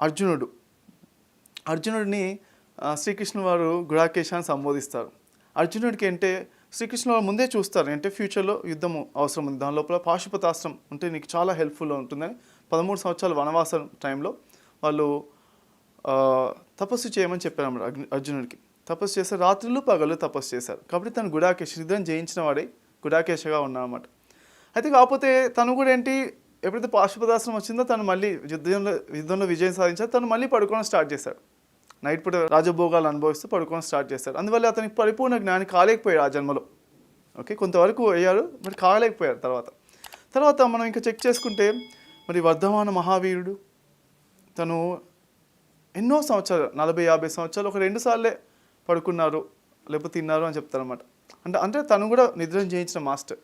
అర్జునుడు అర్జునుడిని శ్రీకృష్ణుల వారు గుడాకేశ అని సంబోధిస్తారు. అర్జునుడికి అంటే శ్రీకృష్ణుల వారు ముందే చూస్తారు, అంటే ఫ్యూచర్లో యుద్ధము అవసరం ఉంది, దాని లోపల పాశుపతాస్త్రం ఉంటే నీకు చాలా హెల్ప్ఫుల్గా ఉంటుందని 13 సంవత్సరాల వనవాసం టైంలో వాళ్ళు తపస్సు చేయమని చెప్పారు అన్నమాట అర్జునుడికి. తపస్సు చేశారు, రాత్రులు పగలు తపస్సు చేశారు. కాబట్టి తను గుడాకేశ యుద్ధం జయించిన వాడే గుడాకేశగా ఉన్నాడన్నమాట. అయితే కాకపోతే తను కూడా ఏంటి, ఎప్పుడైతే పాశుపతాస్త్రం వచ్చిందో తను మళ్ళీ యుద్ధంలో విజయం సాధించారు, తను మళ్ళీ పడుకోవడం స్టార్ట్ చేశాడు. నైట్ పూట రాజభోగాలు అనుభవిస్తూ పడుకోవడం స్టార్ట్ చేశారు. అందువల్ల అతనికి పరిపూర్ణ జ్ఞాని కాలేకపోయాడు ఆ జన్మలో. ఓకే, కొంతవరకు అయ్యారు, మరి కాలేకపోయారు. తర్వాత మనం ఇంకా చెక్ చేసుకుంటే మరి వర్ధమాన మహావీరుడు తను ఎన్నో సంవత్సరాలు 40-50 సంవత్సరాలు ఒక 2 సార్లే పడుకున్నారు లేకపోతే తిన్నారు అని చెప్తారన్నమాట. అంటే తను కూడా నిద్రను జయించిన మాస్టర్.